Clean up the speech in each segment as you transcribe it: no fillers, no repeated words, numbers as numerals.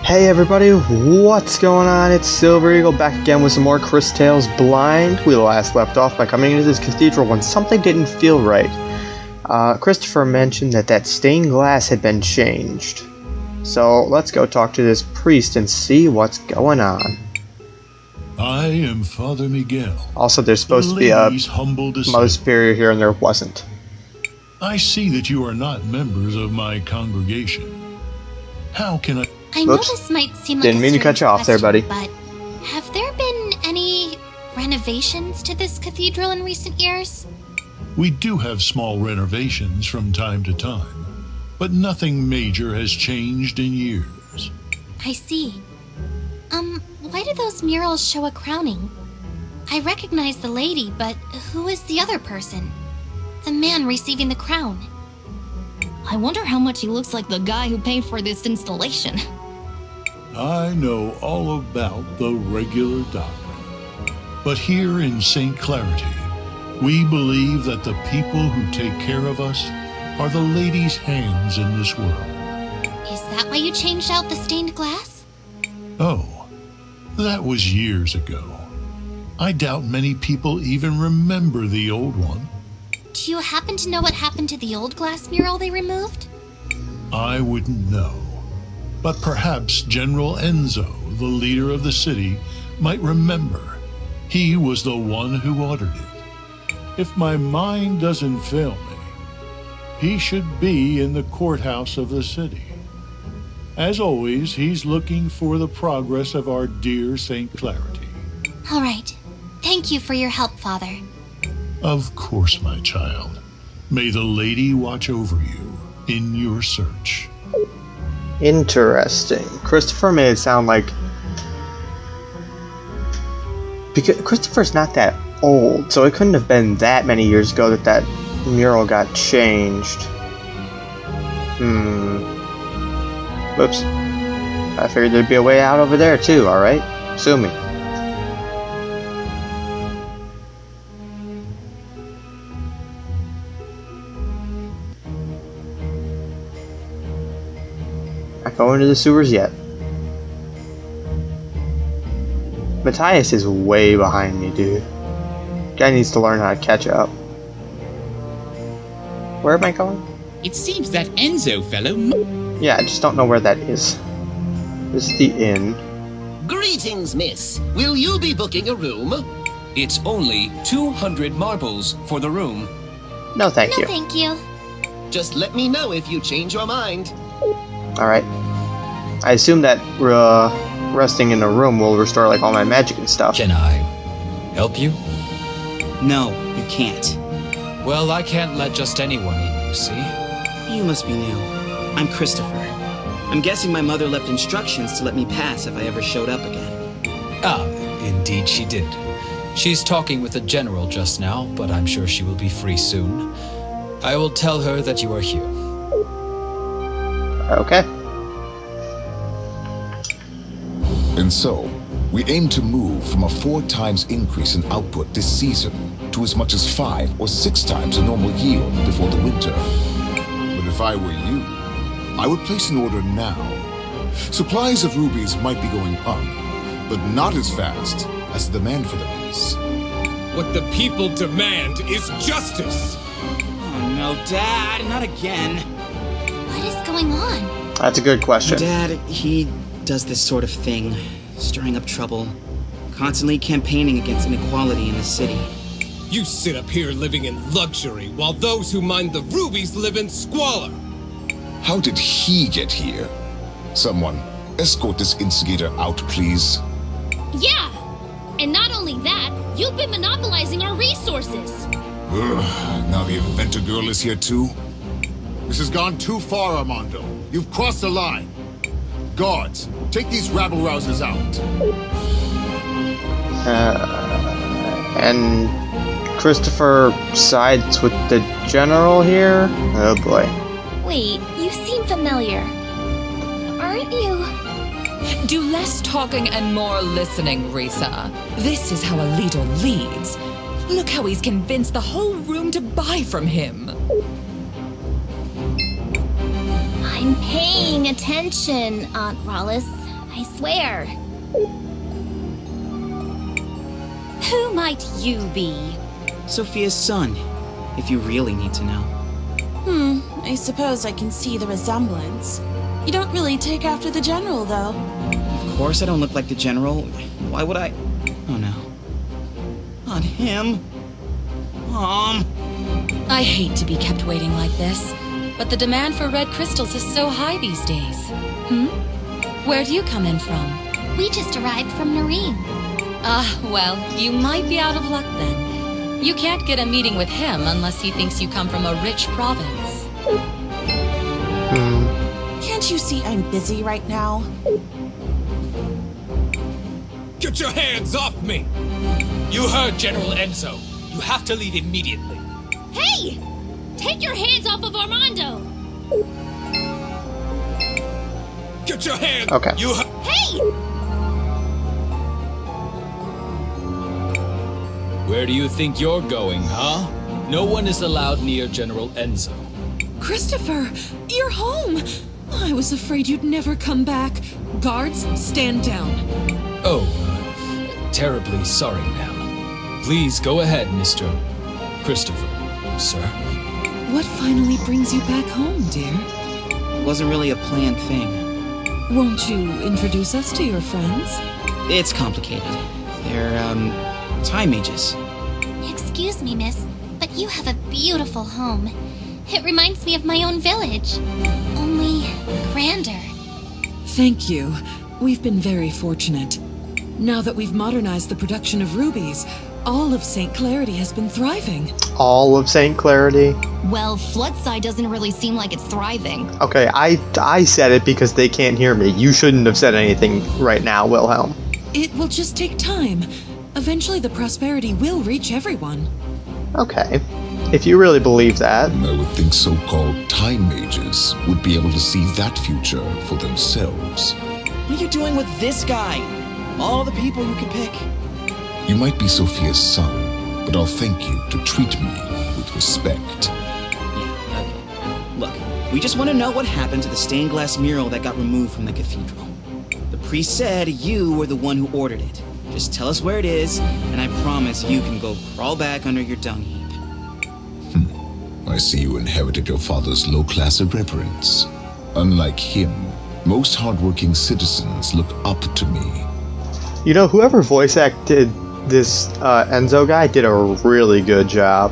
Hey everybody, what's going on? It's Silver Eagle back again with some more Cris Tales Blind. We last left off by coming into this cathedral when something didn't feel right. Christopher mentioned that stained glass had been changed. So let's go talk to this priest and see what's going on. I am Father Miguel. Also, there's supposed to be a Mother Superior here and there wasn't. I see that you are not members of my congregation. How can I know this might seem like Didn't mean to cut you off there, buddy. But have there been any renovations to this cathedral in recent years? We do have small renovations from time to time, but nothing major has changed in years. I see. Why do those murals show a crowning? I recognize the lady, but who is the other person? The man receiving the crown. I wonder how much he looks like the guy who paid for this installation. I know all about the regular doctrine, but here in St. Clarity, we believe that the people who take care of us are the lady's hands in this world. Is that why you changed out the stained glass? Oh, that was years ago. I doubt many people even remember the old one. Do you happen to know what happened to the old glass mural they removed? I wouldn't know. But perhaps General Enzo, the leader of the city, might remember. He was the one who ordered it. If my mind doesn't fail me, he should be in the courthouse of the city. As always, he's looking for the progress of our dear St. Clarity. All right. Thank you for your help, Father. Of course, my child. May the lady watch over you in your search. Interesting. Christopher made it sound like... Because Christopher's not that old, so it couldn't have been that many years ago that mural got changed. Whoops. I figured there'd be a way out over there too, alright? Sue me. Not going to the sewers yet. Matthias is way behind me, dude. Guy needs to learn how to catch up. Where am I going? It seems that Enzo fellow... Yeah, I just don't know where that is. This is the inn. Greetings, miss. Will you be booking a room? It's only 200 marbles for the room. No, thank you. No, thank you. Just let me know if you change your mind. Alright. I assume that resting in a room will restore like all my magic and stuff. Can I help you? No, you can't. Well, I can't let just anyone in, you see. You must be new. I'm Christopher. I'm guessing my mother left instructions to let me pass if I ever showed up again. Ah, indeed she did. She's talking with the general just now, but I'm sure she will be free soon. I will tell her that you are here. Okay. And so, we aim to move from a 4 times increase in output this season to as much as 5 or 6 times the normal yield before the winter. But if I were you, I would place an order now. Supplies of rubies might be going up, but not as fast as the demand for them is. What the people demand is justice! Oh no, Dad, not again. What is going on? That's a good question. Dad, he does this sort of thing, stirring up trouble, constantly campaigning against inequality in the city. You sit up here living in luxury, while those who mine the rubies live in squalor! How did he get here? Someone, escort this instigator out, please. Yeah! And not only that, you've been monopolizing our resources! Now the inventor girl is here too? This has gone too far, Armando. You've crossed the line. Guards, take these rabble-rousers out. And Christopher sides with the general here? Oh boy. Wait, you seem familiar. Aren't you? Do less talking and more listening, Risa. This is how a leader leads. Look how he's convinced the whole room to buy from him. I'm paying attention, Aunt Rollis. I swear. Who might you be? Sophia's son, if you really need to know. I suppose I can see the resemblance. You don't really take after the general, though. Of course I don't look like the general. Why would I? Oh no. Not him. Mom. I hate to be kept waiting like this, but the demand for red crystals is so high these days. Where do you come in from? We just arrived from Noreen. Well, you might be out of luck then. You can't get a meeting with him unless he thinks you come from a rich province. Can't you see I'm busy right now? Get your hands off me! You heard General Enzo. You have to leave immediately. Hey! Take your hands off of Armando! Get your hands! Okay. Hey! Where do you think you're going, huh? No one is allowed near General Enzo. Christopher, you're home! I was afraid you'd never come back. Guards, stand down. Oh, terribly sorry, ma'am. Please go ahead, Mr. Christopher, sir. What finally brings you back home, dear? It wasn't really a planned thing. Won't you introduce us to your friends? It's complicated. They're, time mages. Excuse me, miss, but you have a beautiful home. It reminds me of my own village. Only grander. Thank you. We've been very fortunate. Now that we've modernized the production of rubies, all of St. Clarity has been thriving. All of St. Clarity? Well, Floodside doesn't really seem like it's thriving. Okay, I said it because they can't hear me. You shouldn't have said anything right now, Wilhelm. It will just take time. Eventually the prosperity will reach everyone. Okay. If you really believe that. I would think so-called time mages would be able to see that future for themselves. What are you doing with this guy? All the people you could pick. You might be Sophia's son, but I'll thank you to treat me with respect. Yeah, okay. Look, we just want to know what happened to the stained glass mural that got removed from the cathedral. The priest said you were the one who ordered it. Just tell us where it is, and I promise you can go crawl back under your dung heap. I see you inherited your father's low-class irreverence. Unlike him, most hardworking citizens look up to me. You know, whoever voice acted this Enzo guy did a really good job.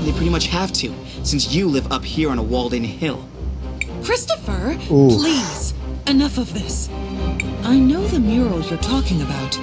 They pretty much have to, since you live up here on a walled-in hill. Christopher, Ooh. please, enough of this. I know the mural you're talking about.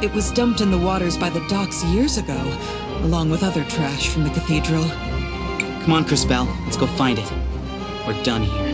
It was dumped in the waters by the docks years ago, along with other trash from the cathedral. Come on, Crisbel, let's go find it. We're done here.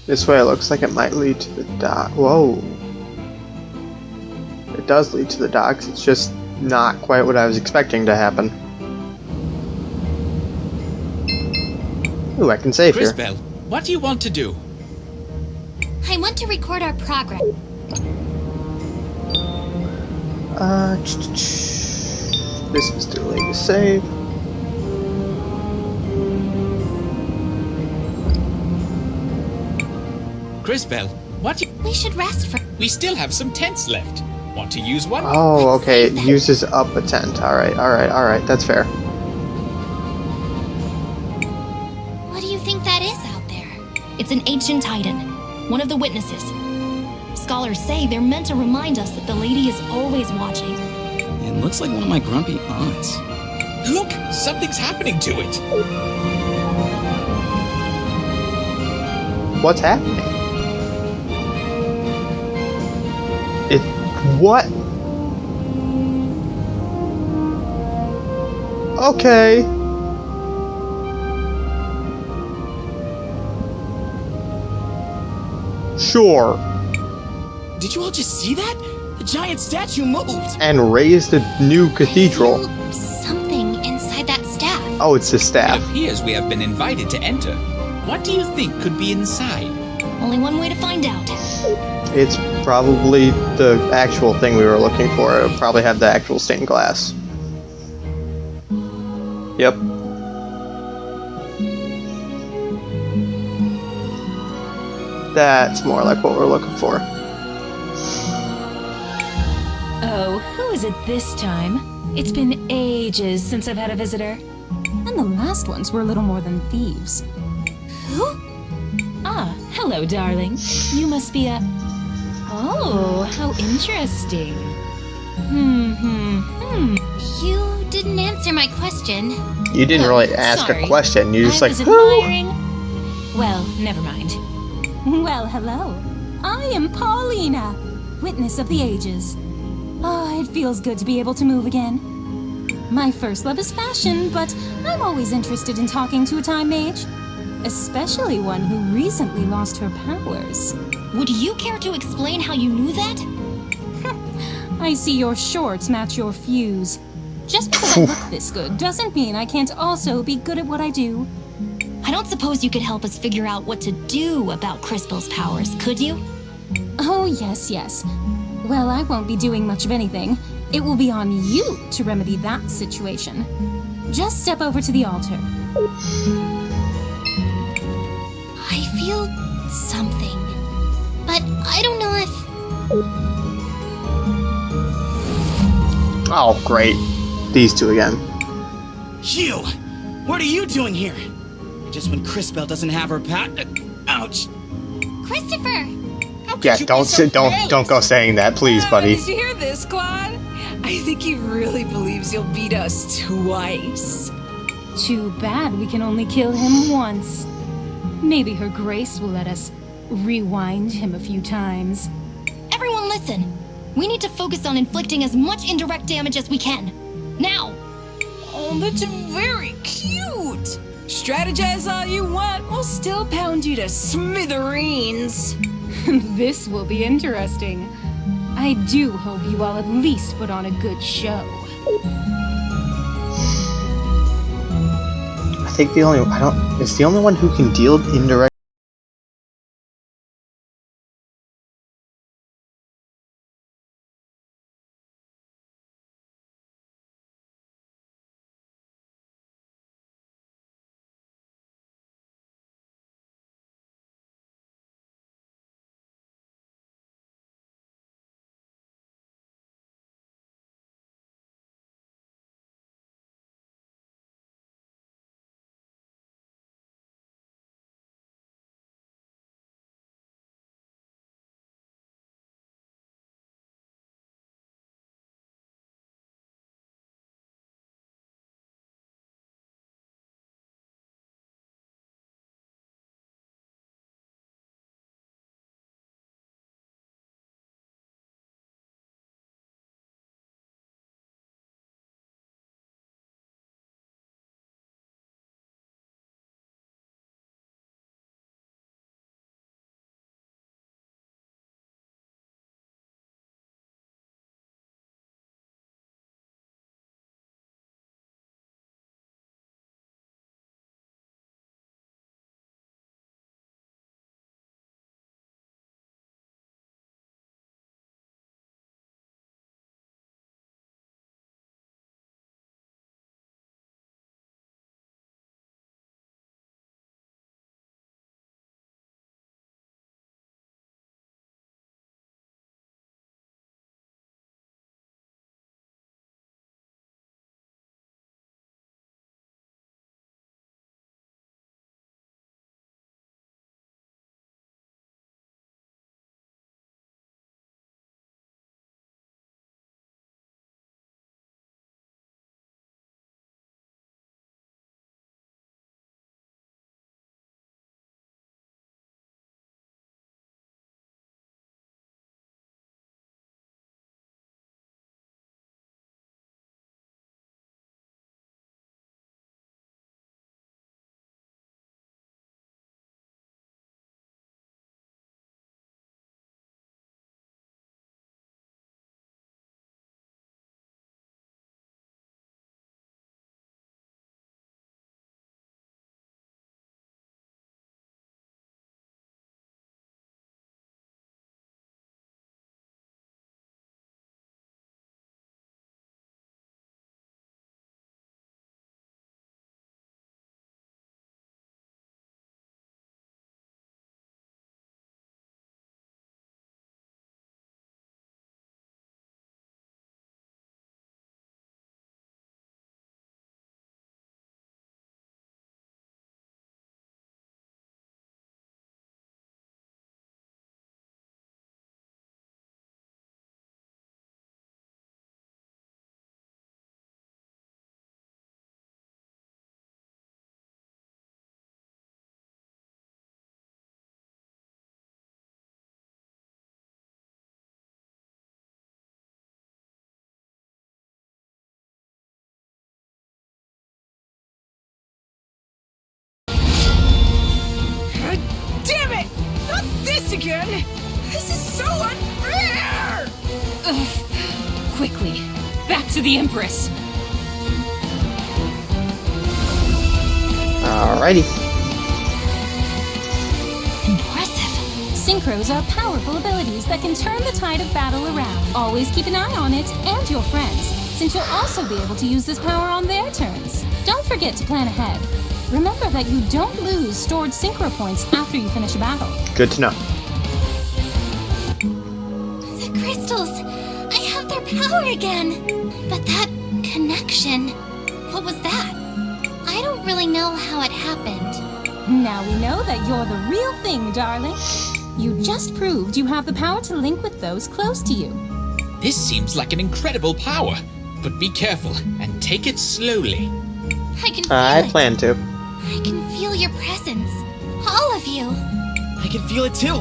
This way it looks like it might lead to the dock. Whoa. It does lead to the docks, it's just not quite what I was expecting to happen. Ooh, I can save here. Crisbel, what do you want to do? I want to record our progress. This is too late to save. Crisbel, what you... We should rest for... We still have some tents left. Want to use one? Oh, okay, it uses up a tent. Alright, that's fair. What do you think that is out there? It's an ancient titan, one of the witnesses. Scholars say they're meant to remind us that the lady is always watching. It looks like one of my grumpy aunts. Look, something's happening to it. What's happening? What? Okay. Sure. Did you all just see that? The giant statue moved! And raised a new cathedral. Something inside that staff. Oh, it's the It staff. appears we have been invited to enter. What do you think could be inside? Only one way to find out. It's probably the actual thing we were looking for. It'll probably have the actual stained glass. Yep. That's more like what we're looking for. Oh, who is it this time? It's been ages since I've had a visitor. And the last ones were little more than thieves. Who? Ah, hello, darling. You must be a... Oh, how interesting. You didn't answer my question. You didn't Oh, really ask sorry. a question. You just I like, was who? admiring... Well, never mind. Well, hello. I am Paulina, witness of the ages. Ah, it feels good to be able to move again. My first love is fashion, but I'm always interested in talking to a time mage. Especially one who recently lost her powers. Would you care to explain how you knew that? I see your shorts match your fuse. Just because I look this good doesn't mean I can't also be good at what I do. I don't suppose you could help us figure out what to do about Crispel's powers, could you? Oh, yes, yes. Well, I won't be doing much of anything. It will be on you to remedy that situation. Just step over to the altar. I feel something, but I don't know if... Oh, great. These two again. You! What are you doing here? Just when Crisbell doesn't have her ouch! Christopher! Yeah, don't go saying that, please, buddy. Did you hear this, Claude? I think he really believes you'll beat us twice. Too bad we can only kill him once. Maybe her grace will let us rewind him a few times. Everyone listen! We need to focus on inflicting as much indirect damage as we can. Now! Oh, that's very cute! Strategize all you want, we'll still pound you to smithereens. This will be interesting. I do hope you all at least put on a good show. I think it's the only one who can deal indirect again? This is so unfair! Ugh. Quickly, back to the Empress. Alrighty. Impressive. Synchros are powerful abilities that can turn the tide of battle around. Always keep an eye on it and your friends, since you'll also be able to use this power on their turns. Don't forget to plan ahead. Remember that you don't lose stored synchro points after you finish a battle. Good to know. The crystals! I have their power again! But that connection, what was that? I don't really know how it happened. Now we know that you're the real thing, darling. You just proved you have the power to link with those close to you. This seems like an incredible power, but be careful and take it slowly. I can feel I it. plan to. I can feel your presence. All of you. I can feel it too.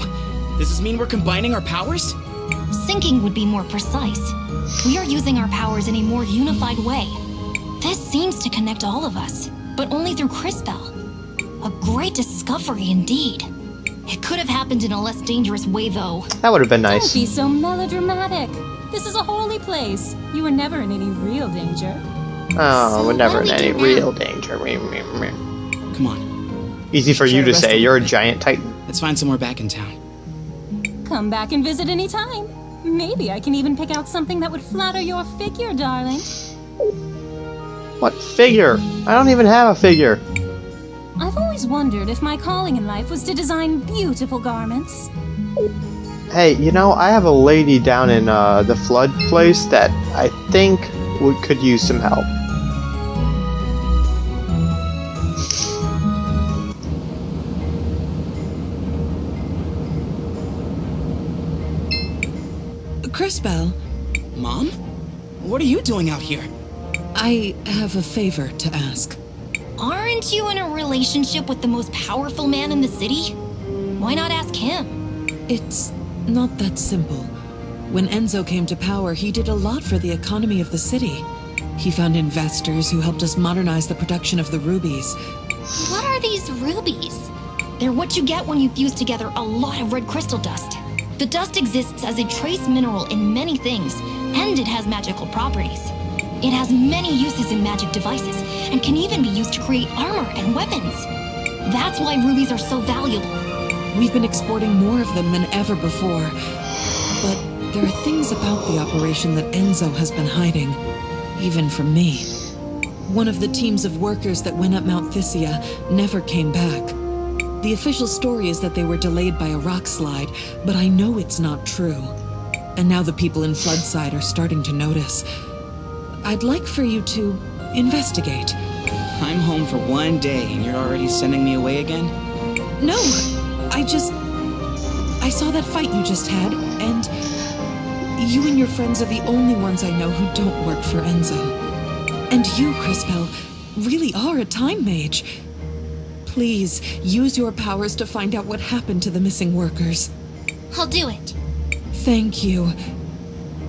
Does this mean we're combining our powers? Syncing would be more precise. We are using our powers in a more unified way. This seems to connect all of us, but only through Crispell. A great discovery indeed. It could have happened in a less dangerous way, though. That would have been nice. Don't be so melodramatic. This is a holy place. You were never in any real danger. Oh, we're never what in do we any do real now? danger. Come on. Easy for you to say. You're a giant titan. Let's find somewhere back in town. Come back and visit any time. Maybe I can even pick out something that would flatter your figure, darling. What figure? I don't even have a figure. I've always wondered if my calling in life was to design beautiful garments. Hey, you know, I have a lady down in the flood place that I think could use some help. Crispell, Mom? What are you doing out here? I have a favor to ask. Aren't you in a relationship with the most powerful man in the city? Why not ask him? It's not that simple. When Enzo came to power, he did a lot for the economy of the city. He found investors who helped us modernize the production of the rubies. What are these rubies? They're what you get when you fuse together a lot of red crystal dust. The dust exists as a trace mineral in many things, and it has magical properties. It has many uses in magic devices, and can even be used to create armor and weapons. That's why rubies are so valuable. We've been exporting more of them than ever before. But there are things about the operation that Enzo has been hiding, even from me. One of the teams of workers that went up Mount Thysia never came back. The official story is that they were delayed by a rock slide, but I know it's not true. And now the people in Floodside are starting to notice. I'd like for you to investigate. I'm home for one day and you're already sending me away again? No, I saw that fight you just had, and you and your friends are the only ones I know who don't work for Enzo. And you, Crispell, really are a time mage. Please, use your powers to find out what happened to the missing workers. I'll do it. Thank you.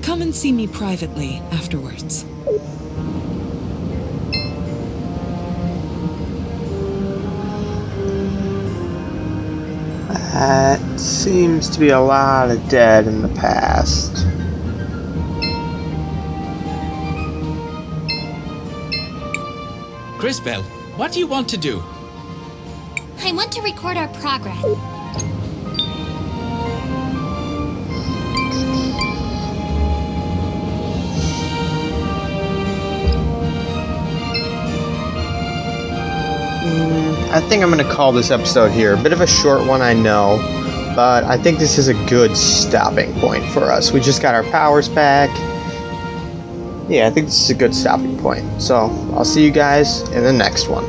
Come and see me privately afterwards. That seems to be a lot of dead in the past. Crispell, what do you want to do? I want to record our progress. I think I'm going to call this episode here. A bit of a short one, I know, but I think this is a good stopping point for us. We just got our powers back. Yeah, I think this is a good stopping point. So, I'll see you guys in the next one.